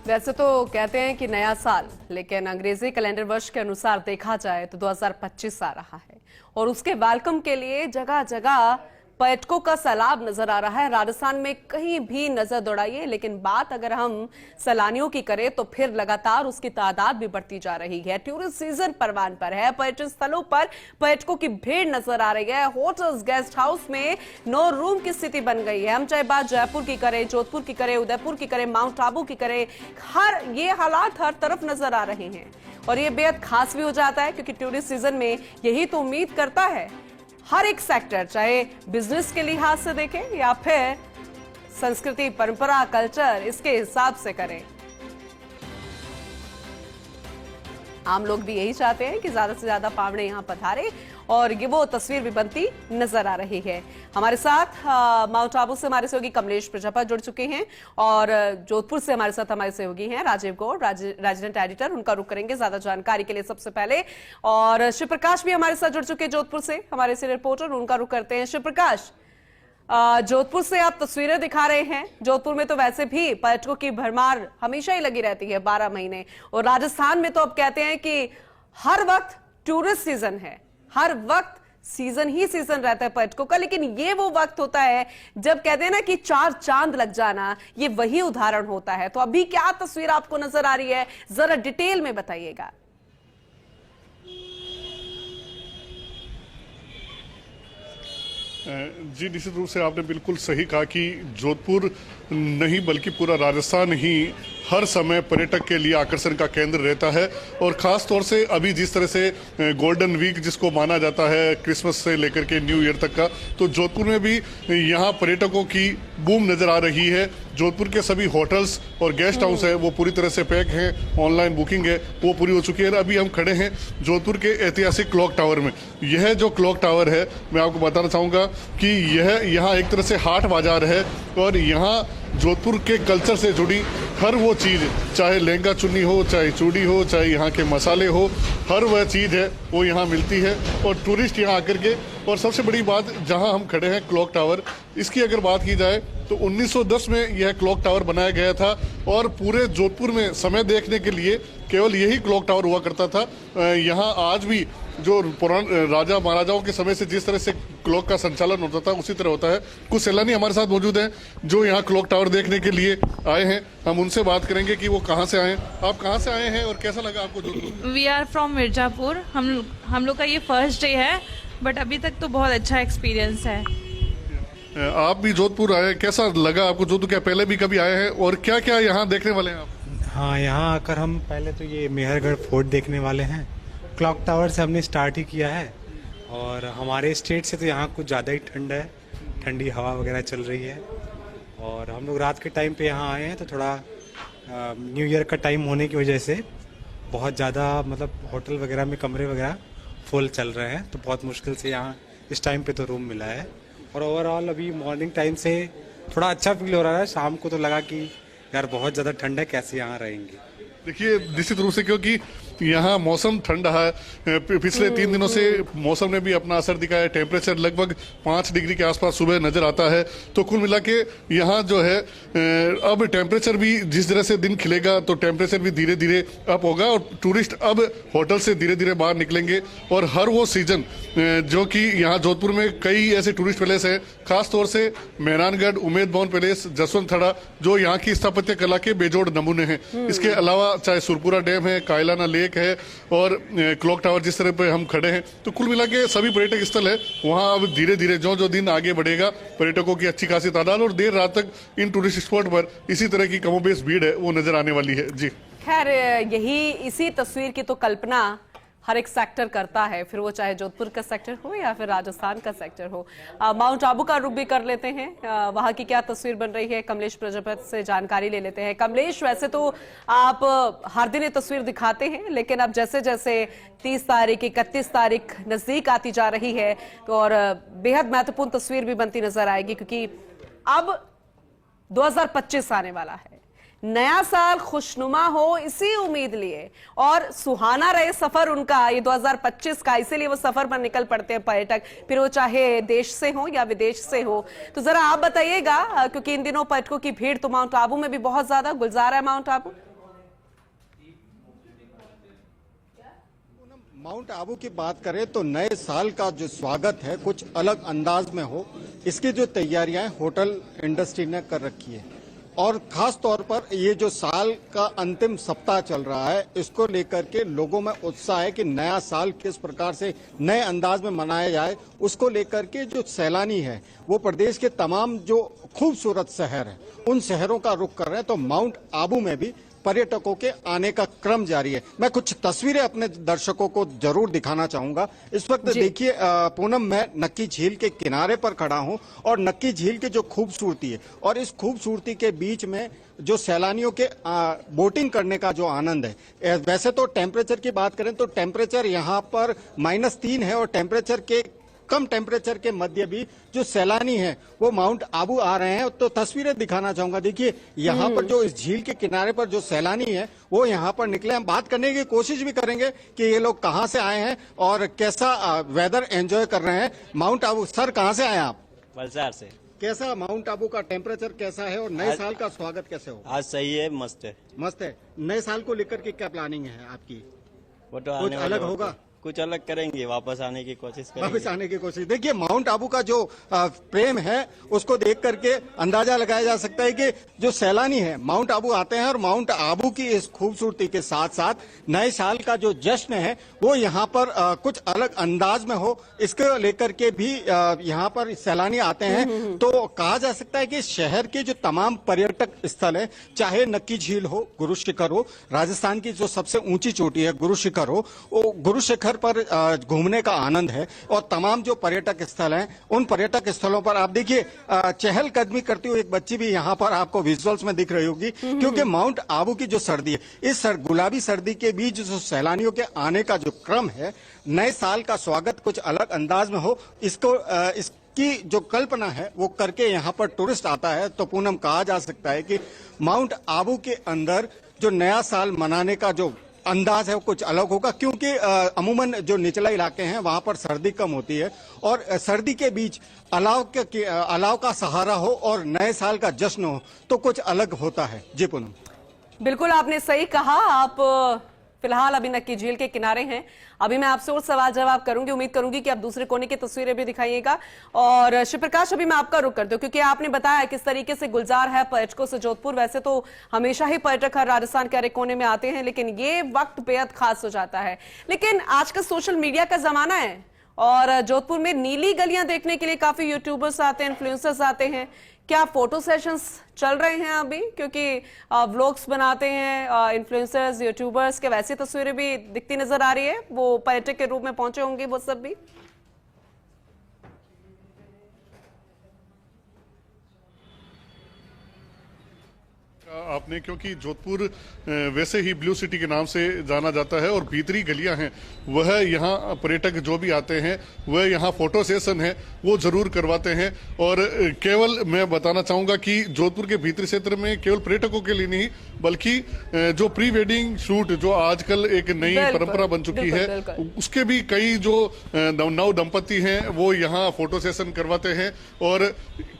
वैसे तो कहते हैं कि नया साल, लेकिन अंग्रेजी कैलेंडर वर्ष के अनुसार देखा जाए तो 2025 आ रहा है और उसके वेलकम के लिए जगह जगह पर्यटकों का सैलाब नजर आ रहा है। राजस्थान में कहीं भी नजर दौड़ाइए, लेकिन बात अगर हम सैलानियों की करें तो फिर लगातार उसकी तादाद भी बढ़ती जा रही है। टूरिस्ट सीजन परवान पर है, पर्यटन स्थलों पर पर्यटकों की भीड़ नजर आ रही है। होटल्स, गेस्ट हाउस में नो रूम की स्थिति बन गई है। हम चाहे बात जयपुर की करें, जोधपुर की करें, उदयपुर की करें, माउंट आबू की करें, ये हालात हर तरफ नजर आ रहे हैं और ये बेहद खास भी हो जाता है क्योंकि टूरिस्ट सीजन में यही तो उम्मीद करता है हर एक सेक्टर, चाहे बिजनेस के लिहाज से देखें या फिर संस्कृति, परंपरा, कल्चर, इसके हिसाब से करें। आम लोग भी यही चाहते हैं कि ज्यादा से ज्यादा पावड़े यहां पधारे और ये वो तस्वीर भी बनती नजर आ रही है। हमारे साथ माउंट आबू से हमारे सहयोगी कमलेश प्रजापत जुड़ चुके हैं और जोधपुर से हमारे साथ हमारे सहयोगी हैं राजीव गौड़, रेजिडेंट एडिटर। उनका रुख करेंगे ज्यादा जानकारी के लिए सबसे पहले। और शिव प्रकाश भी हमारे साथ जुड़ चुके हैं जोधपुर से, हमारे से रिपोर्टर, उनका रुख करते हैं। शिव प्रकाश, जोधपुर से आप तस्वीरें दिखा रहे हैं। जोधपुर में तो वैसे भी पर्यटकों की भरमार हमेशा ही लगी रहती है 12 महीने, और राजस्थान में तो अब कहते हैं कि हर वक्त टूरिस्ट सीजन है, हर वक्त सीजन ही सीजन रहता है पर्यटकों का। लेकिन ये वो वक्त होता है जब कहते हैं ना कि चार चांद लग जाना, ये वही उदाहरण होता है। तो अभी क्या तस्वीर आपको नजर आ रही है, जरा डिटेल में बताइएगा। जी, निश्चित रूप से आपने बिल्कुल सही कहा कि जोधपुर नहीं बल्कि पूरा राजस्थान ही हर समय पर्यटक के लिए आकर्षण का केंद्र रहता है। और ख़ास तौर से अभी जिस तरह से गोल्डन वीक जिसको माना जाता है, क्रिसमस से लेकर के न्यू ईयर तक का, तो जोधपुर में भी यहाँ पर्यटकों की बूम नज़र आ रही है। जोधपुर के सभी होटल्स और गेस्ट हाउस है वो पूरी तरह से पैक हैं, ऑनलाइन बुकिंग है वो पूरी हो चुकी है। अभी हम खड़े हैं जोधपुर के ऐतिहासिक क्लॉक टावर में। यह जो क्लॉक टावर है, मैं आपको बताना चाहूँगा कि यह यहाँ एक तरह से हाट बाजार है और यहाँ जोधपुर के कल्चर से जुड़ी हर वो चीज़, चाहे लहंगा चुन्नी हो, चाहे चूड़ी हो, चाहे यहाँ के मसाले हो, हर वह चीज़ है वो यहाँ मिलती है। और टूरिस्ट यहाँ आकर के, और सबसे बड़ी बात जहाँ हम खड़े हैं क्लॉक टावर, इसकी अगर बात की जाए तो 1910 में यह क्लॉक टावर बनाया गया था और पूरे जोधपुर में समय देखने के लिए केवल यही क्लॉक टावर हुआ करता था। यहाँ आज भी जो पुराने राजा महाराजाओं के समय से जिस तरह से क्लॉक का संचालन होता था उसी तरह होता है। कुछ सैलानी हमारे साथ मौजूद हैं जो यहाँ क्लॉक टावर देखने के लिए आए हैं। हम उनसे बात करेंगे कि वो कहाँ से आए हैं। आप कहाँ से आए हैं और कैसा लगा आपको Jodhpur? We are from Mirzapur. हम लोग का ये फर्स्ट डे है, बट अभी तक तो बहुत अच्छा एक्सपीरियंस है। आप भी जोधपुर आए, कैसा लगा आपको जोधपुर? क्या पहले भी कभी आए हैं और क्या क्या यहाँ देखने वाले हैं आप? हाँ, यहाँ आकर हम पहले तो ये मेहरगढ़ फोर्ट देखने वाले हैं। क्लॉक टावर से हमने स्टार्ट ही किया है और हमारे स्टेट से तो यहाँ कुछ ज़्यादा ही ठंड है, ठंडी हवा वगैरह चल रही है। और हम लोग रात के टाइम पे यहाँ आए हैं तो थोड़ा न्यू ईयर का टाइम होने की वजह से बहुत ज़्यादा मतलब होटल वगैरह में कमरे वगैरह फुल चल रहे हैं, तो बहुत मुश्किल से यहाँ इस टाइम पे तो रूम मिला है। और ओवरऑल अभी मॉर्निंग टाइम से थोड़ा अच्छा फील हो रहा है। शाम को तो लगा कि यार बहुत ज़्यादा ठंड है, कैसे यहाँ रहेंगे। देखिए, निश्चित रूप से क्योंकि यहाँ मौसम ठंडा है, पिछले 3 दिनों से मौसम ने भी अपना असर दिखाया है। टेम्परेचर लगभग 5 डिग्री के आसपास सुबह नजर आता है। तो कुल मिला के यहाँ जो है अब टेम्परेचर भी जिस तरह से दिन खिलेगा तो टेम्परेचर भी धीरे धीरे अप होगा और टूरिस्ट अब होटल से धीरे धीरे बाहर निकलेंगे। और हर वो सीजन जो कि यहाँ जोधपुर में कई ऐसे टूरिस्ट पैलेस है, खास तौर से मेहरानगढ़, उमेद भवन पैलेस, जसवंत थड़ा, जो यहाँ की स्थापत्य कला के बेजोड़ नमूने हैं। इसके अलावा चाहे सुरपुरा डैम है, कायलाना लेक है और क्लॉक टावर जिस तरह पे हम खड़े हैं, तो कुल मिला के सभी पर्यटक स्थल है वहाँ अब धीरे धीरे जो जो दिन आगे बढ़ेगा पर्यटकों की अच्छी खासी तादाद और देर रात तक इन टूरिस्ट स्पॉट पर इसी तरह की कमोबेश भीड़ है वो नजर आने वाली है। जी खैर, यही इसी तस्वीर की तो कल्पना हर एक सेक्टर करता है, फिर वो चाहे जोधपुर का सेक्टर हो या फिर राजस्थान का सेक्टर हो। माउंट आबू का रुख भी कर लेते हैं, वहां की क्या तस्वीर बन रही है, कमलेश प्रजापत से जानकारी ले लेते हैं। कमलेश, वैसे तो आप हर दिन ये तस्वीर दिखाते हैं, लेकिन अब जैसे जैसे 30 तारीख 31 तारीख नजदीक आती जा रही है तो और बेहद महत्वपूर्ण तस्वीर भी बनती नजर आएगी क्योंकि अब 2025 आने वाला है। नया साल खुशनुमा हो इसी उम्मीद लिए और सुहाना रहे सफर उनका ये 2025 का, इसीलिए वो सफर पर निकल पड़ते हैं पर्यटक, फिर वो चाहे देश से हो या विदेश से हो। तो जरा आप बताइएगा, क्योंकि इन दिनों पर्यटकों की भीड़ तो माउंट आबू में भी बहुत ज्यादा, गुलजार है माउंट आबू। माउंट आबू की बात करें तो नए साल का जो स्वागत है कुछ अलग अंदाज में हो, इसकी जो तैयारियां होटल इंडस्ट्री ने कर रखी है। और खास तौर पर ये जो साल का अंतिम सप्ताह चल रहा है, इसको लेकर के लोगों में उत्साह है कि नया साल किस प्रकार से नए अंदाज में मनाया जाए। उसको लेकर के जो सैलानी है वो प्रदेश के तमाम जो खूबसूरत शहर हैं उन शहरों का रुख कर रहे हैं, तो माउंट आबू में भी पर्यटकों के आने का क्रम जारी है। मैं कुछ तस्वीरें अपने दर्शकों को जरूर दिखाना चाहूंगा। इस वक्त देखिए पूनम, मैं नक्की झील के किनारे पर खड़ा हूं और नक्की झील की जो खूबसूरती है और इस खूबसूरती के बीच में जो सैलानियों के बोटिंग करने का जो आनंद है। वैसे तो टेम्परेचर की बात करें तो टेम्परेचर यहाँ पर -3 है और टेम्परेचर के कम टेम्परेचर के मध्य भी जो सैलानी हैं वो माउंट आबू आ रहे हैं। तो तस्वीरें दिखाना चाहूंगा। देखिए यहाँ पर जो इस झील के किनारे पर जो सैलानी है वो यहाँ पर निकले। हम बात करने की कोशिश भी करेंगे कि ये लोग कहाँ से आए हैं और कैसा वेदर एंजॉय कर रहे हैं। माउंट आबू, सर कहाँ से आए आप? वलसाड से। कैसा माउंट आबू का टेम्परेचर कैसा है और नए साल का स्वागत कैसे हो? आज सही है, मस्त है। मस्त है। नए साल को लेकर के क्या प्लानिंग है आपकी? वो तो कुछ अलग होगा? कुछ अलग करेंगे, वापस आने की कोशिश करेंगे। वापस आने की कोशिश। देखिए माउंट आबू का जो प्रेम है उसको देख करके अंदाजा लगाया जा सकता है कि जो सैलानी है माउंट आबू आते हैं और माउंट आबू की इस खूबसूरती के साथ साथ नए साल का जो जश्न है वो यहाँ पर कुछ अलग अंदाज में हो, इसको लेकर के भी यहाँ पर सैलानी आते हैं। तो कहा जा सकता है कि शहर के जो तमाम पर्यटक स्थल है, चाहे नक्की झील हो, गुरु शिखर हो, राजस्थान की जो सबसे ऊंची चोटी है गुरु शिखर हो, वो गुरु शिखर पर घूमने का आनंद है। और तमाम जो पर्यटक स्थल हैं उन पर्यटक स्थलों पर आप देखिए चहल कदमी करती हुई एक बच्ची भी यहाँ पर आपको विजुअल्स में दिख रही होगी, क्योंकि माउंट आबू की जो सर्दी है, इस गुलाबी सर्दी के बीच जो सैलानियों के आने का जो क्रम है, नए साल का स्वागत कुछ अलग अंदाज में हो, इसको की जो कल्पना है वो करके यहाँ पर टूरिस्ट आता है। तो पूनम, कहा जा सकता है कि माउंट आबू के अंदर जो नया साल मनाने का जो अंदाज है वो कुछ अलग होगा, क्योंकि अमूमन जो निचला इलाके हैं वहां पर सर्दी कम होती है और सर्दी के बीच अलाव का सहारा हो और नए साल का जश्न हो तो कुछ अलग होता है। जी पूनम, बिल्कुल आपने सही कहा। आप फिलहाल अभी नक्की झील के किनारे हैं। अभी मैं आपसे और सवाल जवाब करूंगी, उम्मीद करूंगी कि आप दूसरे कोने की तस्वीरें भी दिखाइएगा। और शिवप्रकाश, अभी मैं आपका रुख कर दूं क्योंकि आपने बताया किस तरीके से गुलजार है पर्यटकों से जोधपुर। वैसे तो हमेशा ही पर्यटक हर राजस्थान के हर एक कोने में आते हैं, लेकिन ये वक्त बेहद खास हो जाता है। लेकिन आज का सोशल मीडिया का जमाना है और जोधपुर में नीली गलियां देखने के लिए काफी यूट्यूबर्स आते हैं, इन्फ्लुएंसर्स आते हैं। क्या फोटो सेशंस चल रहे हैं अभी? क्योंकि व्लॉग्स बनाते हैं इन्फ्लुएंसर्स, यूट्यूबर्स के, वैसी तस्वीरें भी दिखती नजर आ रही है। वो पर्यटक के रूप में पहुंचे होंगे वो सब भी। आपने, क्योंकि जोधपुर वैसे ही ब्लू सिटी के नाम से जाना जाता है और भीतरी गलियां हैं, वह यहाँ पर्यटक जो भी आते हैं वह यहाँ फोटो सेशन है वो जरूर करवाते हैं। और केवल मैं बताना चाहूंगा कि जोधपुर के भीतरी क्षेत्र में केवल पर्यटकों के लिए नहीं बल्कि जो प्री वेडिंग शूट जो आजकल एक नई परंपरा बन चुकी है, उसके भी कई जो नव दंपति हैं वो यहाँ फोटो सेशन करवाते हैं। और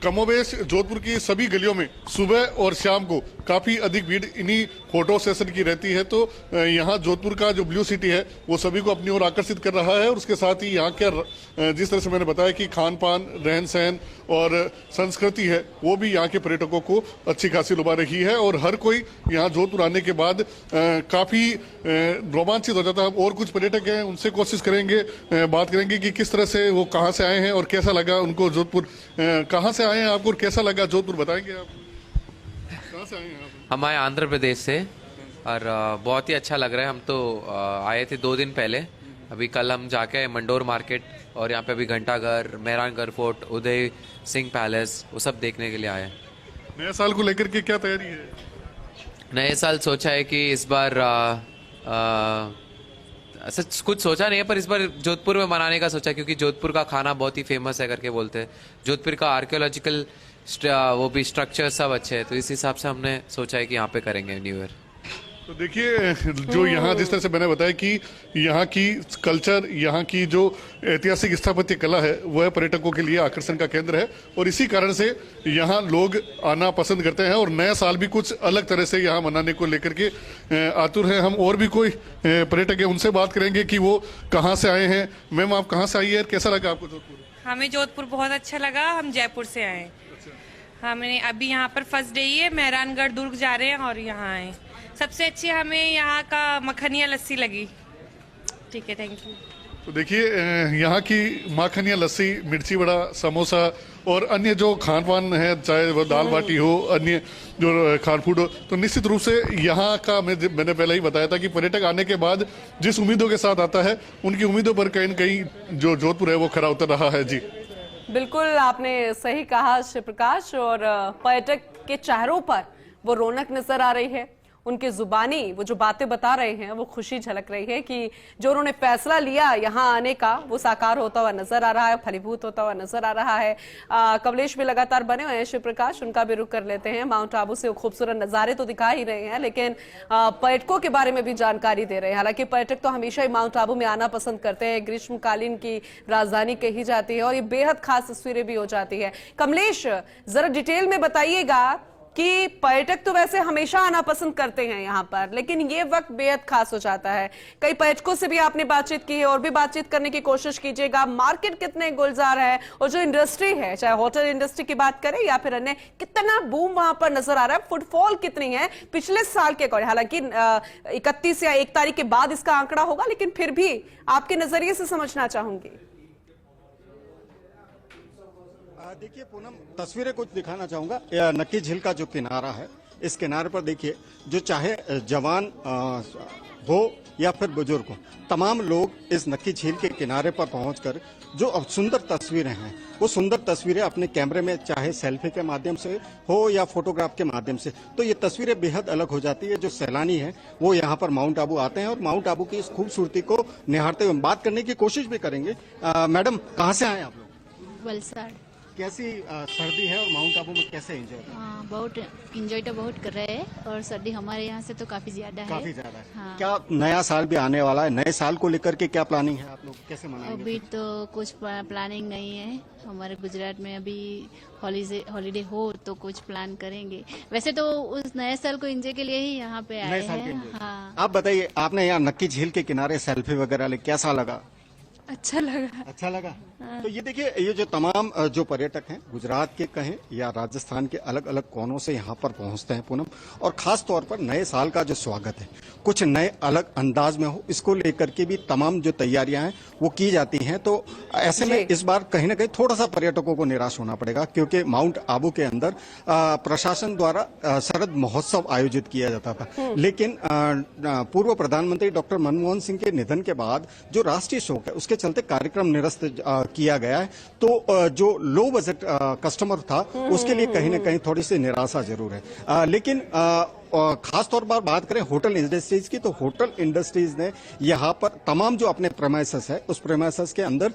कमोबेश जोधपुर की सभी गलियों में सुबह और शाम को काफी अधिक भीड़ इन्हीं फोटो सेशन की रहती है। तो यहाँ जोधपुर का जो ब्लू सिटी है वो सभी को अपनी ओर आकर्षित कर रहा है। और उसके साथ ही यहाँ के जिस तरह से मैंने बताया कि खान पान, रहन सहन और संस्कृति है वो भी यहाँ के पर्यटकों को अच्छी खासी लुभा रही है। और हर कोई यहाँ जोधपुर आने के बाद काफी रोमांचित हो जाता है। और कुछ पर्यटक हैं, उनसे कोशिश करेंगे, बात करेंगे कि किस तरह से वो कहाँ से आए हैं और कैसा लगा उनको जोधपुर। कहाँ से आए हैं आपको और कैसा लगा जोधपुर, बताएंगे आप? कहाँ से आए हैं आप? हम आए आंध्र प्रदेश से और बहुत ही अच्छा लग रहा है। हम तो आए थे 2 दिन पहले। अभी कल हम जाके आए मंडोर मार्केट और यहाँ पे अभी घंटाघर, मेहरानगढ़ फोर्ट, उदय सिंह पैलेस, वो सब देखने के लिए आए। नए साल को लेकर के क्या तैयारी है? नए साल सोचा है कि इस बार ऐसा कुछ सोचा नहीं है, पर इस बार जोधपुर में मनाने का सोचा, क्योंकि जोधपुर का खाना बहुत ही फेमस है करके बोलते हैं। जोधपुर का आर्कियोलॉजिकल वो भी स्ट्रक्चर सब अच्छे है, तो इस हिसाब से हमने सोचा है कि यहाँ पे करेंगे न्यू ईयर। तो देखिए, जो यहाँ जिस तरह से मैंने बताया कि यहाँ की कल्चर, यहाँ की जो ऐतिहासिक स्थापत्य कला है, वह पर्यटकों के लिए आकर्षण का केंद्र है और इसी कारण से यहाँ लोग आना पसंद करते हैं और नया साल भी कुछ अलग तरह से यहाँ मनाने को लेकर के आतुर हैं। हम और भी कोई पर्यटक है, उनसे बात करेंगे कि वो कहाँ से आए हैं। मैम, आप कहाँ से आई है, कैसा लगा आपको जोधपुर? हमें जोधपुर बहुत अच्छा लगा, हम जयपुर से आए। हमने अभी यहाँ पर फर्स्ट डे ही है, मेहरानगढ़ दुर्ग जा रहे हैं और यहाँ आए। सबसे अच्छी हमें यहाँ का मखनिया लस्सी लगी। ठीक है, थैंक यू। तो देखिए, यहाँ की माखनिया लस्सी, मिर्ची बड़ा, समोसा और अन्य जो खान पान है, चाहे वो दाल बाटी हो, अन्य जो खान फूड हो, तो निश्चित रूप से यहाँ का मैंने पहले ही बताया था कि पर्यटक आने के बाद जिस उम्मीदों के साथ आता है, उनकी उम्मीदों पर कहीं न कहीं जो जोधपुर है वो खरा उतर रहा है। जी बिल्कुल, आपने सही कहा शिव प्रकाश। और पर्यटक के चेहरों पर वो रौनक नजर आ रही है, उनकी जुबानी वो जो बातें बता रहे हैं वो खुशी झलक रही है कि जो उन्होंने फैसला लिया यहाँ आने का वो साकार होता हुआ नजर आ रहा है, फलीभूत होता हुआ नजर आ रहा है। कमलेश भी लगातार बने हुए हैं शिव प्रकाश, उनका भी रुख कर लेते हैं। माउंट आबू से वो खूबसूरत नजारे तो दिखा ही रहे हैं, लेकिन पर्यटकों के बारे में भी जानकारी दे रहे हैं। हालांकि पर्यटक तो हमेशा ही माउंट आबू में आना पसंद करते हैं, ग्रीष्मकालीन की राजधानी कही जाती है और ये बेहद खास तस्वीरें भी हो जाती है। कमलेश, जरा डिटेल में बताइएगा कि पर्यटक तो वैसे हमेशा आना पसंद करते हैं यहाँ पर, लेकिन ये वक्त बेहद खास हो जाता है। कई पर्यटकों से भी आपने बातचीत की है और भी बातचीत करने की कोशिश कीजिएगा। मार्केट कितने गुलजार है और जो इंडस्ट्री है, चाहे होटल इंडस्ट्री की बात करें या फिर अन्य, कितना बूम वहां पर नजर आ रहा है, फुटफॉल कितनी है पिछले साल के अकॉर्डिंग। हालांकि 31 या 1 तारीख के बाद इसका आंकड़ा होगा, लेकिन फिर भी आपके नजरिए से समझना चाहूंगी। देखिए पूनम, तस्वीरें कुछ दिखाना चाहूंगा। नक्की झील का जो किनारा है, इस किनारे पर देखिए, जो चाहे जवान हो या फिर बुजुर्ग हो, तमाम लोग इस नक्की झील के किनारे पर पहुंचकर जो अब सुंदर तस्वीरें हैं, वो सुंदर तस्वीरें अपने कैमरे में, चाहे सेल्फी के माध्यम से हो या फोटोग्राफ के माध्यम से, तो ये तस्वीरें बेहद अलग हो जाती है। जो सैलानी है वो यहाँ पर माउंट आबू आते हैं और माउंट आबू की इस खूबसूरती को निहारते हुए बात करने की कोशिश भी करेंगे। मैडम, कहाँ से आए आप लोग? वलसाड़। कैसी सर्दी है और माउंट आबू में कैसे एंजॉय? बहुत एंजॉय तो बहुत कर रहे हैं और सर्दी हमारे यहाँ से तो काफी ज्यादा है। काफी ज्यादा है। हाँ। क्या नया साल भी आने वाला है, नए साल को लेकर के क्या प्लानिंग है, आप लोग कैसे मनाएंगे? अभी तो कुछ प्लानिंग नहीं है। हमारे गुजरात में अभी हॉलीडे हो तो कुछ प्लान करेंगे। वैसे तो उस नए साल को एंजॉय के लिए ही यहाँ पे आए हैं। हाँ। आप बताइए, आपने यहाँ नक्की झील के किनारे सेल्फी वगैरह ले, कैसा लगा? अच्छा लगा। अच्छा लगा। तो ये देखिए, ये जो तमाम जो पर्यटक हैं, गुजरात के कहें या राजस्थान के अलग अलग कोनों से यहाँ पर पहुंचते हैं पूनम, और खास तौर पर नए साल का जो स्वागत है कुछ नए अलग अंदाज में हो, इसको लेकर के भी तमाम जो तैयारियां हैं वो की जाती हैं। तो ऐसे में इस बार कहीं ना कहीं थोड़ा सा पर्यटकों को निराश होना पड़ेगा, क्योंकि माउंट आबू के अंदर प्रशासन द्वारा शरद महोत्सव आयोजित किया जाता था, लेकिन पूर्व प्रधानमंत्री डॉक्टर मनमोहन सिंह के निधन के बाद जो राष्ट्रीय शोक है उसके चलते कार्यक्रम निरस्त किया गया है। तो जो लो बजट कस्टमर था उसके लिए कहीं ना कहीं थोड़ी सी निराशा जरूर है। लेकिन खास तौर पर बात करें होटल इंडस्ट्रीज की, तो होटल इंडस्ट्रीज ने यहाँ पर तमाम जो अपने प्रेमाइसेस है, उस प्रेमाइसेस के अंदर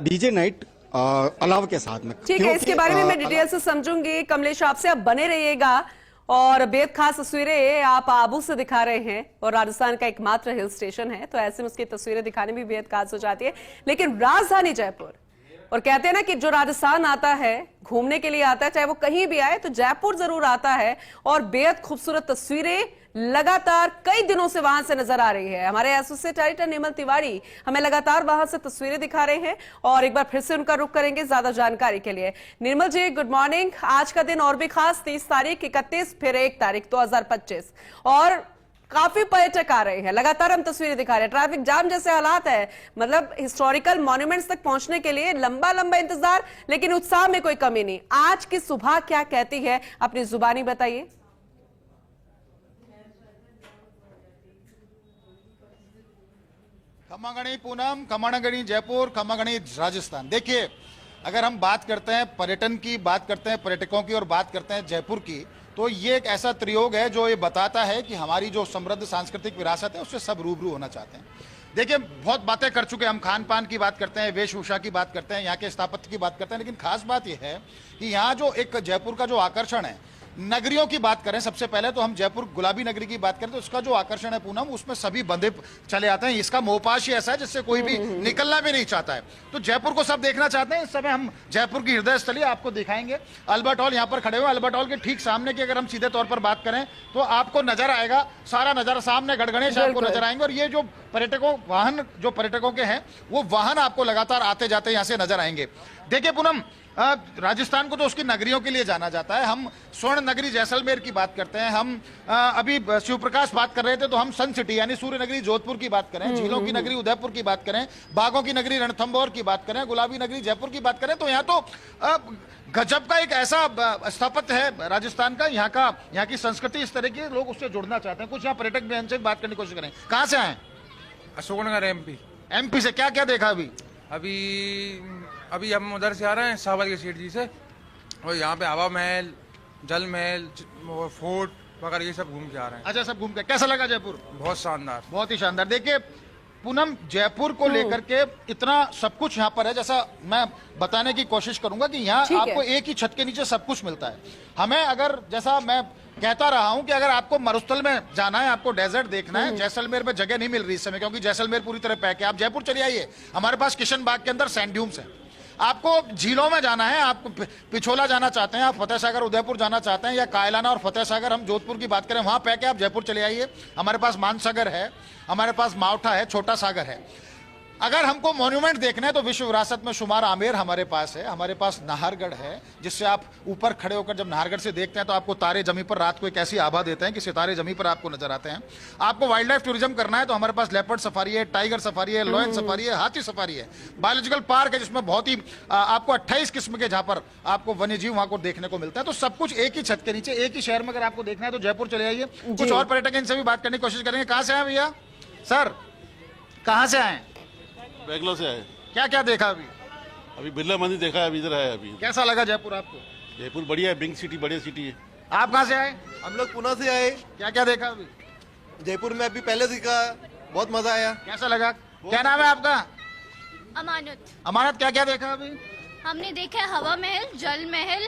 डीजे नाइट अलाव के साथ में। ठीक है, इसके बारे में मैं डिटेल से समझूंगी। कमलेश, आपसे आप बने रहिएगा। और बेहद खास तस्वीरें आप आबू से दिखा रहे हैं और राजस्थान का एकमात्र हिल स्टेशन है, तो ऐसे में उसकी तस्वीरें दिखाने में बेहद खास हो जाती है। लेकिन राजधानी जयपुर, और कहते हैं ना कि जो राजस्थान आता है, घूमने के लिए आता है, चाहे वो कहीं भी आए तो जयपुर जरूर आता है। और बेहद खूबसूरत तस्वीरें लगातार कई दिनों से वहां से नजर आ रही है। हमारे एसोसिएट एडिटर निर्मल तिवारी हमें लगातार वहां से तस्वीरें दिखा रहे हैं और एक बार फिर से उनका रुख करेंगे ज्यादा जानकारी के लिए। निर्मल जी, गुड मॉर्निंग। आज का दिन और भी खास, 30 तारीख, 31, फिर 1 तारीख 2025, और काफी पर्यटक आ रहे हैं। लगातार हम तस्वीरें दिखा रहे हैं, ट्रैफिक जाम जैसे हालात है, मतलब हिस्टोरिकल मॉन्यूमेंट्स तक पहुंचने के लिए लंबा लंबा इंतजार, लेकिन उत्साह में कोई कमी नहीं। आज की सुबह क्या कहती है, अपनी जुबानी बताइए। खमागणी पूनम, खमागणी जयपुर, खमागणी राजस्थान। देखिए, अगर हम बात करते हैं पर्यटन की, बात करते हैं पर्यटकों की और बात करते हैं जयपुर की, तो ये एक ऐसा त्रियोग है जो ये बताता है कि हमारी जो समृद्ध सांस्कृतिक विरासत है उससे सब रूबरू होना चाहते हैं। देखिए, बहुत बातें कर चुके हैं हम, खान पान की बात करते हैं, वेशभूषा की बात करते हैं, यहाँ के स्थापत्य की बात करते हैं, लेकिन खास बात यह है कि यहाँ जो एक जयपुर का जो आकर्षण है, नगरियों की बात करें सबसे पहले तो हम जयपुर गुलाबी नगरी की बात करें तो उसका जो आकर्षण है पूनम, उसमें सभी बंदे चले आते हैं। इसका मोहपाश ही ऐसा है जिससे कोई भी निकलना भी नहीं चाहता है। तो जयपुर को सब देखना चाहते हैं। इस समय हम जयपुर की हृदय स्थली आपको दिखाएंगे। अल्बर्ट हॉल यहाँ पर खड़े हुए। अल्बर्ट हॉल के ठीक सामने की अगर हम सीधे तौर पर बात करें तो आपको नजर आएगा, सारा नजर सामने गणगणेश आपको नजर आएंगे। और ये जो पर्यटकों वाहन जो पर्यटकों के हैं वो वाहन आपको लगातार आते जाते यहाँ से नजर आएंगे। देखिए पूनम, राजस्थान को तो उसकी नगरियों के लिए जाना जाता है। हम स्वर्ण नगरी जैसलमेर की बात करते हैं। हम अभी शिव प्रकाश बात कर रहे थे तो हम सन सिटी यानी सूर्य नगरी जोधपुर की बात करें, झीलों की नगरी उदयपुर की बात करें, बागों की नगरी रणथंभौर की बात करें, गुलाबी नगरी जयपुर की बात करें तो यहाँ तो गजब का एक ऐसा स्थापत्य है राजस्थान का। यहाँ की संस्कृति इस तरह की, लोग उससे जुड़ना चाहते हैं। कुछ यहाँ पर्यटक भी हमसे बात करने की कोशिश करें। कहाँ से आए? अशोकनगर एमपी। एमपी से क्या क्या देखा अभी हम उधर से आ रहे हैं सावर के सीट जी से, और यहाँ पे हवा महल, जल महल, फोर्ट वगैरह ये सब घूम के आ रहे हैं। अच्छा, सब घूम के कैसा लगा जयपुर? बहुत शानदार, बहुत ही शानदार। देखिए पूनम, जयपुर को लेकर के इतना सब कुछ यहाँ पर है, जैसा मैं बताने की कोशिश करूंगा कि यहाँ आपको एक ही छत के नीचे सब कुछ मिलता है। हमें अगर, जैसा मैं कहता रहा हूं कि अगर आपको मरुस्थल में जाना है, आपको डेजर्ट देखना है, जैसलमेर में जगह नहीं मिल रही इस समय क्योंकि जैसलमेर पूरी तरह पैक है। आप जयपुर चले आइए, हमारे पास किशन बाग के अंदर सैंड ड्यून्स है। आपको झीलों में जाना है, आपको पिछोला जाना चाहते हैं, आप फतेह सागर उदयपुर जाना चाहते हैं, या कायलाना और फतेह सागर हम जोधपुर की बात करें वहां पैक है, आप जयपुर चले आइए। हमारे पास मानसागर है, हमारे पास मावठा है, छोटा सागर है। अगर हमको मॉन्यूमेंट देखना है तो विश्व विरासत में शुमार आमेर हमारे पास है, हमारे पास नाहरगढ़ है, जिससे आप ऊपर खड़े होकर जब नाहरगढ़ से देखते हैं तो आपको तारे जमी पर रात को एक ऐसी आभा देते हैं कि सितारे जमी पर आपको नजर आते हैं। आपको वाइल्ड लाइफ टूरिज्म करना है तो हमारे पास लेपर्ड सफारी है, टाइगर सफारी है, लॉयन सफारी है, हाथी सफारी है, बायोलॉजिकल पार्क है जिसमें बहुत ही आपको 28 किस्म के जहां पर आपको वन्य जीव वहां को देखने को मिलता है। तो सब कुछ एक ही छत के नीचे, एक ही शहर में अगर आपको देखना है तो जयपुर चले आइए। कुछ और पर्यटक इनसे भी बात करने की कोशिश करेंगे। कहां से आए भैया? सर कहां से आए? बैंगलोर से आए। क्या क्या देखा अभी बिरला मंदिर देखा है, अभी इधर आया। अभी कैसा लगा जयपुर आपको? जयपुर बढ़िया है, बिग सिटी, बढ़िया सिटी है। आप कहाँ से आए? हम लोग पुणे से आए। क्या क्या देखा अभी जयपुर में? अभी पहले सीखा, बहुत मजा आया। कैसा लगा? क्या नाम है आपका? अमानत। अमानत, क्या क्या देखा अभी? हमने देखा हवा महल, जल महल,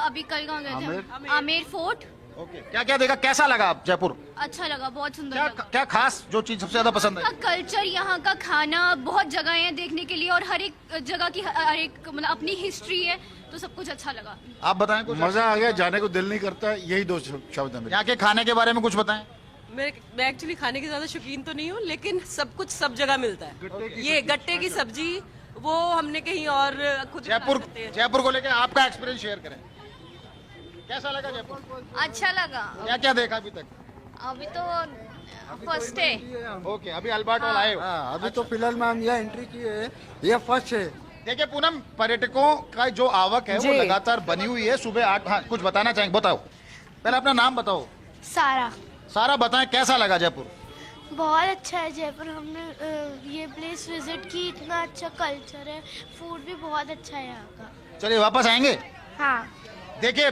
अभी कल कहाँ गए थे? आमेर फोर्ट। ओके, क्या क्या देखा? कैसा लगा आप जयपुर? अच्छा लगा, बहुत सुंदर क्या लगा। क्या खास जो चीज सबसे ज्यादा पसंद है? कल्चर, यहाँ का खाना, बहुत जगह है देखने के लिए और हर एक जगह की हर एक मतलब अपनी हिस्ट्री है, तो सब कुछ अच्छा लगा। आप बताएं कुछ। मजा आ गया, जाने को दिल नहीं करता है, यही दो शब्द हैं। यहाँ के खाने के बारे में कुछ बताएं। मैं एक्चुअली खाने की ज्यादा शौकीन तो नहीं हूँ, लेकिन सब कुछ सब जगह मिलता है। ये गट्टे की सब्जी वो हमने कहीं और खुद जयपुर को लेकर आपका एक्सपीरियंस शेयर करें। कैसा लगा जयपुर? अच्छा लगा। क्या क्या देखा अभी तक? अभी तो फर्स्ट है। ओके, अभी अल्बर्ट हॉल आए हो? अभी तो फिलहाल में हम यहाँ एंट्री किए हैं, ये फर्स्ट है। देखिए पूनम, पर्यटकों का जो आवक है वो लगातार बनी हुई है। सुबह 8। हाँ, कुछ बताना चाहेंगे? बताओ, पहले अपना नाम बताओ। सारा। सारा बताएं, कैसा लगा जयपुर? बहुत अच्छा है जयपुर। हमने ये प्लेस विजिट की, इतना अच्छा कल्चर है, फूड भी बहुत अच्छा है यहाँ का। चलिए वापस आएंगे। हाँ। देखिए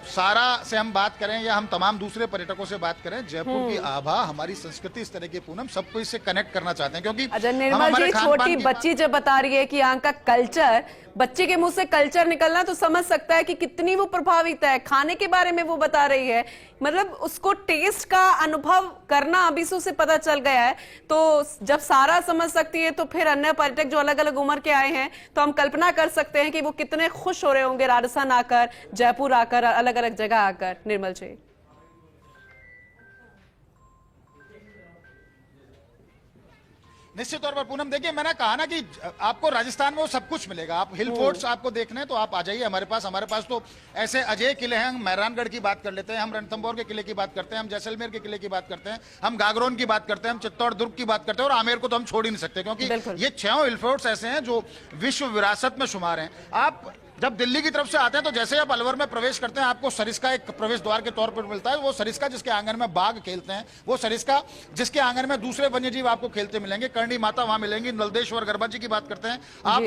सारा से हम बात करें या हम तमाम दूसरे पर्यटकों से बात करें, जयपुर की आभा, हमारी संस्कृति इस तरह की पूनम सबको इससे कनेक्ट करना चाहते हैं क्योंकि निर्मल जी, छोटी बच्ची जब बता रही है कि यहाँ का कल्चर, बच्चे के मुंह से कल्चर निकलना तो समझ सकता है कि कितनी वो प्रभावित है। खाने के बारे में वो बता रही है, मतलब उसको टेस्ट का अनुभव करना अभी से उसे पता चल गया है। तो जब सारा समझ सकती है तो फिर अन्य पर्यटक जो अलग अलग उम्र के आए हैं, तो हम कल्पना कर सकते हैं कि वो कितने खुश हो रहे होंगे राजस्थान आकर, जयपुर आकर, अलग अलग जगह आकर। निर्मल जी, निश्चित तौर पर पूनम, देखिए मैंने कहा ना कि आपको राजस्थान में वो सब कुछ मिलेगा। आप हिल फोर्ट्स आपको देखने हैं तो आप आ जाइए हमारे पास तो ऐसे अजय किले हैं। हम मेहरानगढ़ की बात कर लेते हैं, हम रणथंभौर के किले की बात करते हैं, हम जैसलमेर के किले की बात करते हैं, हम गागरोन की बात करते हैं, हम चित्तौड़ दुर्ग की बात करते हैं, और आमेर को तो हम छोड़ ही नहीं सकते क्योंकि ये 6 हिल फोर्ट्स ऐसे हैं जो विश्व विरासत में शुमार हैं। आप जब दिल्ली की तरफ से आते हैं तो जैसे आप अलवर में प्रवेश करते हैं, आपको सरिस्का एक प्रवेश द्वार के तौर पर मिलता है। वो सरिस्का जिसके आंगन में बाघ खेलते हैं, वो सरिस्का जिसके आंगन में दूसरे वन्यजीव आपको खेलते मिलेंगे, करणी माता वहां मिलेंगी। नलदेश्वर गरबा जी की बात करते हैं आप,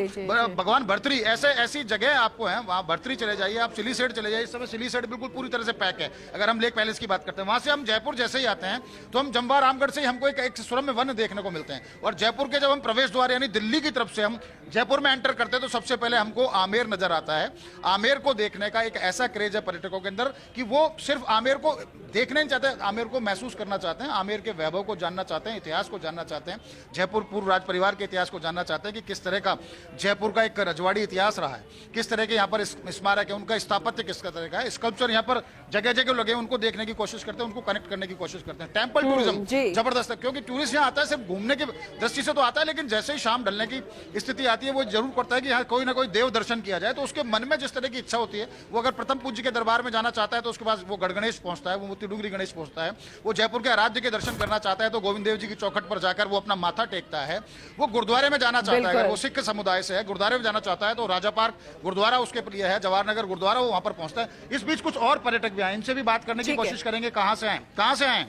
भगवान भर्तरी, ऐसी जगह आपको है, वहां भर्तरी चले जाइए, आप सिली सेठ चले जाइए। इस समय सिली सेठ बिल्कुल पूरी तरह से पैक है। अगर हम लेक पैलेस की बात करते हैं, वहां से हम जयपुर जैसे ही आते हैं तो हम जम्वा रामगढ़ से हमको एक सुरम्य वन देखने को मिलते हैं। और जयपुर के जब हम प्रवेश द्वार यानी दिल्ली की तरफ से हम जयपुर में एंटर करते हैं तो सबसे पहले हमको आमेर नजर आता है। आता है। आमेर को देखने का एक ऐसा क्रेज है पर्यटकों के अंदर कि वो सिर्फ आमेर को देखने नहीं चाहते, आमेर को महसूस करना चाहते हैं, आमेर के वैभव को जानना चाहते हैं, इतिहास को जानना चाहते हैं, जयपुर पूर्व राज परिवार के इतिहास को जानना चाहते हैं कि किस तरह का जयपुर का एक रजवाड़ी इतिहास रहा है, किस तरह के यहाँ पर स्मारक है, उनका स्थापत्य किस तरह का है, स्कल्पचर यहाँ पर जगह जगह लगे, उनको देखने की कोशिश करते हैं, उनको कनेक्ट करने की कोशिश करते हैं। टेम्पल टूरिज्म जबरदस्त है, क्योंकि टूरिस्ट यहाँ आता है सिर्फ घूमने की दृष्टि से तो आता है, लेकिन जैसे ही शाम ढलने की स्थिति आती है वो जरूर करता है कि यहाँ कोई ना कोई देव दर्शन किया जाए। तो उसके मन में जिस तरह की इच्छा होती है, वो अगर प्रथम पूज्य के दरबार में जाना चाहता है तो उसके पास वो गणगणेश पहुंचता है, वो मोती डूंगरी गणेश पहुंचता है, वो जयपुर के आराध्य के दर्शन करना चाहता है तो गोविंद देव जी की चौखट पर जाकर वो अपना माथा टेकता है, वो गुरुद्वारे में जाना चाहता है, अगर वो सिख समुदाय से है गुरुद्वारे में जाना चाहता है तो राजा पार्क गुरुद्वारा उसके लिए है, जवाहर नगर गुरुद्वारा, वो वहां पर पहुंचता है। इस बीच कुछ और पर्यटक भी आए, इनसे भी बात करने की कोशिश करेंगे। कहां से आए, कहां से आए?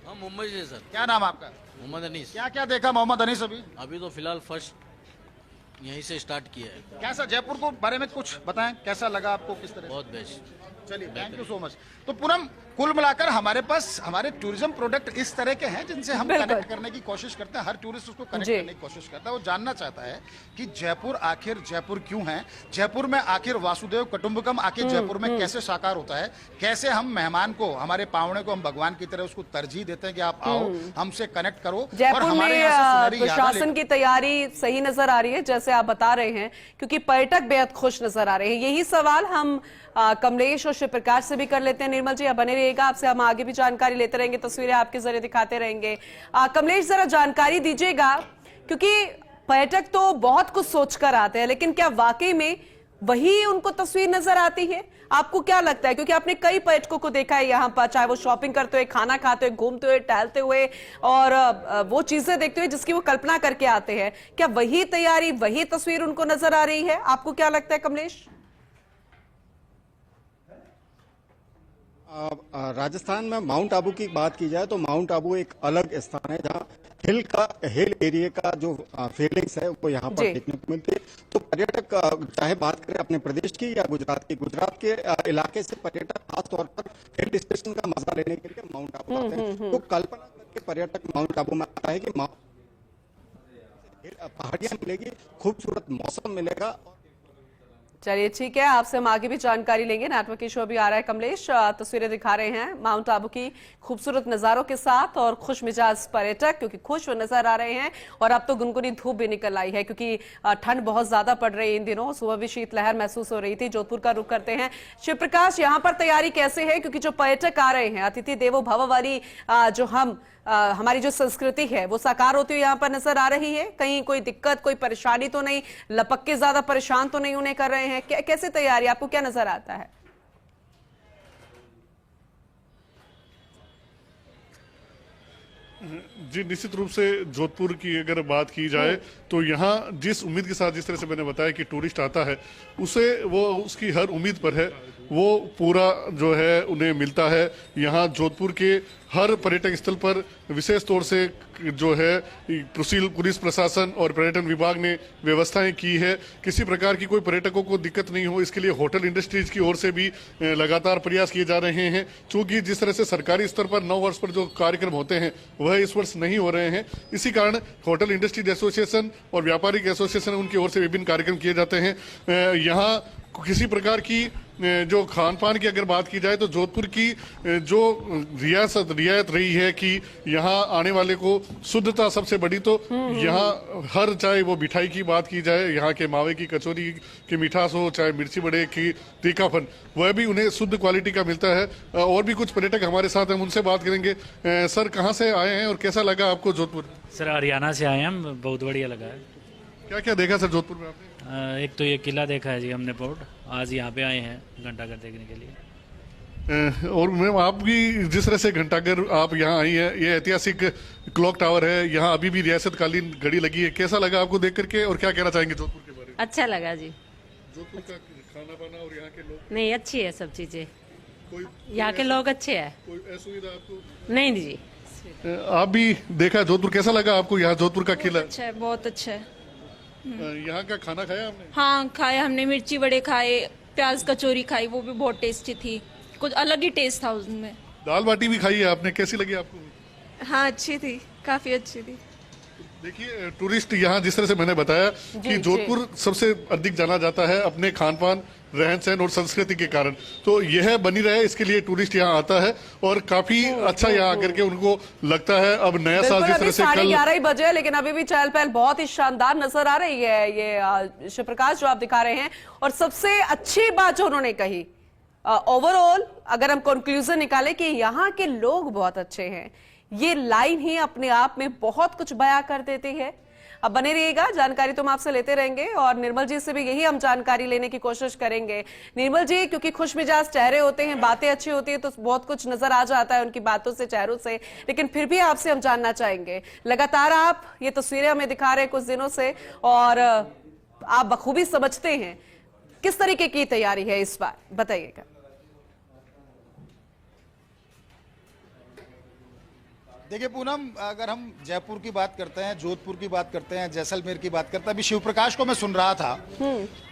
हम मुंबई से सर। क्या नाम आपका? मोहम्मद अनीस। क्या क्या देखा मोहम्मद अनीस अभी? अभी तो फिलहाल फर्स्ट यहीं से स्टार्ट किया है। कैसा जयपुर को बारे में कुछ बताएं, कैसा लगा आपको, किस तरह? बहुत बेस्ट। चलिए, थैंक यू सो मच। तो पूनम, कुल मिलाकर हमारे पास हमारे टूरिज्म प्रोडक्ट इस तरह के हैं जिनसे हम कनेक्ट करने की कोशिश करते हैं, हर टूरिस्ट उसको कनेक्ट करने की कोशिश करता है, वो जानना चाहता है कि जयपुर आखिर जयपुर क्यों है, जयपुर में आखिर वासुदेव कुटुंबकम आखिर जयपुर में कैसे साकार होता है, कैसे हम मेहमान को, हमारे पावणे को हम भगवान की तरह उसको तरजीह देते हैं कि आप आओ हमसे कनेक्ट करो। जयपुर में प्रशासन की तैयारी सही नजर आ रही है जैसे आप बता रहे हैं, क्योंकि पर्यटक बेहद खुश नजर आ रहे हैं। यही सवाल हम कमलेश और शिव प्रकाश से भी कर लेते हैं। निर्मल जी आप बने रहिएगा, आपसे हम आगे भी जानकारी लेते रहेंगे, तस्वीरें आपके जरिए दिखाते रहेंगे। कमलेश जरा जानकारी दीजिएगा, क्योंकि पर्यटक तो बहुत कुछ सोचकर आते हैं, लेकिन क्या वाकई में वही उनको तस्वीर नजर आती है? आपको क्या लगता है, क्योंकि आपने कई पर्यटकों को देखा है यहाँ पर, चाहे वो शॉपिंग करते हुए, खाना खाते हुए, घूमते हुए, टहलते हुए और वो चीजें देखते हुए जिसकी वो कल्पना करके आते हैं, क्या वही तैयारी, वही तस्वीर उनको नजर आ रही है? आपको क्या लगता है कमलेश? राजस्थान में माउंट आबू की बात की जाए तो माउंट आबू एक अलग स्थान है जहाँ हिल एरिया का जो फीलिंग्स है वो यहाँ पर देखने को मिलती है। तो पर्यटक चाहे बात करें अपने प्रदेश की या गुजरात के इलाके से पर्यटक खास तौर पर हिल स्टेशन का मजा लेने के लिए माउंट आबू आते हैं। तो कल्पना करके पर्यटक माउंट आबू में आता है कि पहाड़ियां मिलेगी, खूबसूरत मौसम मिलेगा। चलिए ठीक है, आपसे हम आगे भी जानकारी लेंगे। नेटवर्क इशू भी आ रहा है। कमलेश तस्वीरें दिखा रहे हैं माउंट आबू की खूबसूरत नजारों के साथ और खुश मिजाज पर्यटक, क्योंकि खुश नजर आ रहे हैं। और अब तो गुनगुनी धूप भी निकल आई है, क्योंकि ठंड बहुत ज्यादा पड़ रही है इन दिनों। सुबह भी शीतलहर महसूस हो रही थी। जोधपुर का रुख करते हैं। शिव प्रकाश, यहाँ पर तैयारी कैसे है? क्योंकि जो पर्यटक आ रहे हैं, अतिथि देवो भव वाली जो हमारी जो संस्कृति है वो साकार होती हुई यहाँ पर नजर आ रही है। कहीं कोई दिक्कत, कोई परेशानी तो नहीं, लपक के ज्यादा परेशान तो नहीं उन्हें कर रहे हैं? कैसे तैयारी, आपको क्या नजर आता है? जी, निश्चित रूप से जोधपुर की अगर बात की जाए तो यहाँ जिस उम्मीद के साथ, जिस तरह से मैंने बताया कि टूरिस्ट आता है, उसे वो उसकी हर उम्मीद पर है, वो पूरा जो है उन्हें मिलता है। यहाँ जोधपुर के हर पर्यटक स्थल पर विशेष तौर से जो है पुलिस प्रशासन और पर्यटन विभाग ने व्यवस्थाएं की है। किसी प्रकार की कोई पर्यटकों को दिक्कत नहीं हो, इसके लिए होटल इंडस्ट्रीज की ओर से भी लगातार प्रयास किए जा रहे हैं। चूंकि जिस तरह से सरकारी स्तर पर 9 वर्ष पर जो कार्यक्रम होते हैं वह इस वर्ष नहीं हो रहे हैं, इसी कारण होटल इंडस्ट्रीज एसोसिएशन और व्यापारिक एसोसिएशन उनकी ओर से विभिन्न कार्यक्रम किए जाते हैं। यहाँ किसी प्रकार की जो खान पान की अगर बात की जाए तो जोधपुर की जो रियायत रही है कि यहाँ आने वाले को शुद्धता सबसे बड़ी, तो यहाँ हर, चाहे वो मिठाई की बात की जाए, यहाँ के मावे की कचौरी की मिठास हो, चाहे मिर्ची बड़े की तीखापन, वह भी उन्हें शुद्ध क्वालिटी का मिलता है। और भी कुछ पर्यटक हमारे साथ हैं, उनसे बात करेंगे। सर, कहाँ से आए हैं और कैसा लगा आपको जोधपुर? सर, हरियाणा से आए हैं, बहुत बढ़िया लगा है। क्या क्या देखा सर जोधपुर में आपने? एक तो ये किला देखा है जी हमने, पोर्ट। आज यहाँ पे आए हैं घंटाघर देखने के लिए। और मैम, आप भी जिस तरह से घंटाघर आप यहाँ आई है, ये ऐतिहासिक क्लॉक टावर है, यहाँ अभी भी रियासतकालीन घड़ी लगी है, कैसा लगा आपको देख करके और क्या कहना चाहेंगे जोधपुर के बारे में? अच्छा लगा जी। जोधपुर का खाना पाना और यहाँ के लोग? नहीं, अच्छी है सब चीजें, यहाँ के लोग अच्छे हैं। कोई असुविधा आपको? नहीं जी। आप भी देखा जोधपुर, कैसा लगा आपको यहाँ जोधपुर का किला? अच्छा है, बहुत अच्छा है। यहाँ का खाना खाया आपने? हाँ, खाया हमने। मिर्ची बड़े खाए, प्याज कचौरी खाई, वो भी बहुत टेस्टी थी। कुछ अलग ही टेस्ट था उसमें। दाल बाटी भी खाई है आपने, कैसी लगी आपको? हाँ, अच्छी थी, काफी अच्छी थी। देखिए टूरिस्ट यहाँ जिस तरह से मैंने बताया कि जोधपुर सबसे अधिक जाना जाता है अपने खान पान, रहन सहन और संस्कृति के कारण, तो यह बनी रहे इसके लिए टूरिस्ट यहाँ आता है और काफी अच्छा यहाँ आकर के उनको लगता है। अब नया साल जिस तरह से कल 11:30 बजे, लेकिन अभी भी चहल पहल बहुत ही शानदार नजर आ रही है। ये शिव प्रकाश जो आप दिखा रहे हैं, और सबसे अच्छी बात जो उन्होंने कही, ओवरऑल अगर हम कंक्लूजन निकालें कि यहाँ के लोग बहुत अच्छे हैं, ये लाइन ही अपने आप में बहुत कुछ बयां कर देती है। अब बने रहिएगा, जानकारी तो हम आपसे लेते रहेंगे और निर्मल जी से भी यही हम जानकारी लेने की कोशिश करेंगे। निर्मल जी, क्योंकि खुश मिजाज चेहरे होते हैं, बातें अच्छी होती है, तो बहुत कुछ नजर आ जाता है उनकी बातों से, चेहरों से, लेकिन फिर भी आपसे हम जानना चाहेंगे, लगातार आप ये तस्वीरें हमें दिखा रहे हैं कुछ दिनों से और आप बखूबी समझते हैं, किस तरीके की तैयारी है इस बार, बताइएगा। देखिए पूनम, अगर हम जयपुर की बात करते हैं, जोधपुर की बात करते हैं, जैसलमेर की बात करते हैं, अभी शिव प्रकाश को मैं सुन रहा था,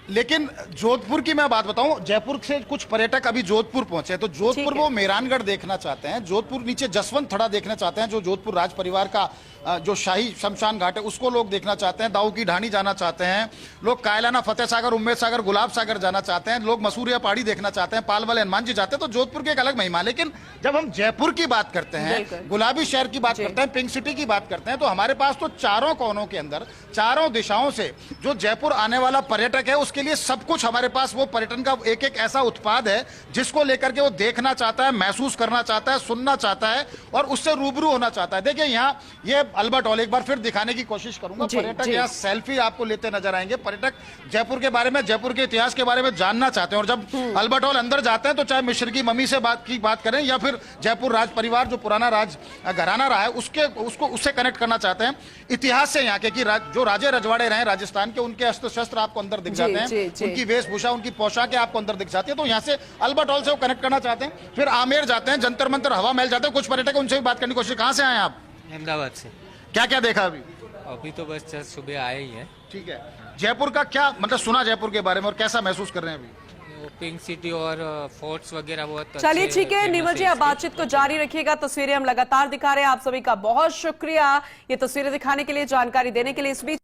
लेकिन जोधपुर की मैं बात बताऊं, जयपुर से कुछ पर्यटक अभी जोधपुर पहुंचे, तो जोधपुर वो मेहरानगढ़ देखना चाहते हैं, जोधपुर नीचे जसवंत थड़ा देखना चाहते हैं, जो जोधपुर राज परिवार का जो शाही शमशान घाट है उसको लोग देखना चाहते हैं, दाऊ की ढाणी जाना चाहते हैं लोग, कायलाना, फतेह सागर, उम्मेद सागर, गुलाब सागर जाना चाहते हैं लोग, मसूरिया पहाड़ी देखना चाहते हैं, पाल वाले हनुमान जी जाते हैं, तो जोधपुर की एक अलग महिमा। लेकिन जब हम जयपुर की बात करते हैं, गुलाबी शहर की बात करते हैं, पिंक सिटी की बात करते हैं, तो हमारे पास तो चारों कोनों के अंदर, चारों दिशाओं से जो जयपुर आने वाला पर्यटक है उसके लिए सब कुछ हमारे पास, वो पर्यटन का एक एक ऐसा उत्पाद है जिसको लेकर के वो देखना चाहता है, महसूस करना चाहता है, सुनना चाहता है और उससे रूबरू होना चाहता है। देखिए यहाँ ये अल्बर्ट हॉल एक बार फिर दिखाने की कोशिश करूंगा, पर्यटक यहाँ सेल्फी आपको लेते नजर आएंगे, पर्यटक जयपुर के बारे में, जयपुर के इतिहास के बारे में जानना चाहते हैं, और जब अल्बर्ट हॉल अंदर जाते हैं तो चाहे मिस्र की मम्मी से बात करें या फिर जयपुर राज परिवार जो पुराना राज घराना रहा है उससे कनेक्ट करना चाहते हैं, इतिहास से यहाँ के कि जो राजे रजवाड़े रहे राजस्थान के, उनके अस्त्र शस्त्र आपको अंदर दिख जाते हैं, उनकी वेशभूषा, उनकी पोशाकें आपको अंदर दिख जाती है, तो यहाँ से अल्बर्ट हॉल से वो कनेक्ट करना चाहते हैं। फिर आमेर जाते हैं, जंतर मंतर, हवा महल जाते हैं, कुछ पर्यटक उनसे भी बात करने की कोशिश। कहाँ से आए आप? अहमदाबाद से। क्या क्या देखा अभी? अभी तो बस जस्ट सुबह आए ही हैं। ठीक है, जयपुर का क्या मतलब सुना जयपुर के बारे में और कैसा महसूस कर रहे हैं अभी? पिंक सिटी और फोर्ट्स वगैरह बहुत। चलिए ठीक है निर्मल जी, आप बातचीत को जारी रखिएगा, तस्वीरें हम लगातार दिखा रहे हैं। आप सभी का बहुत शुक्रिया ये तस्वीरें दिखाने के लिए, जानकारी देने के लिए। इस बीच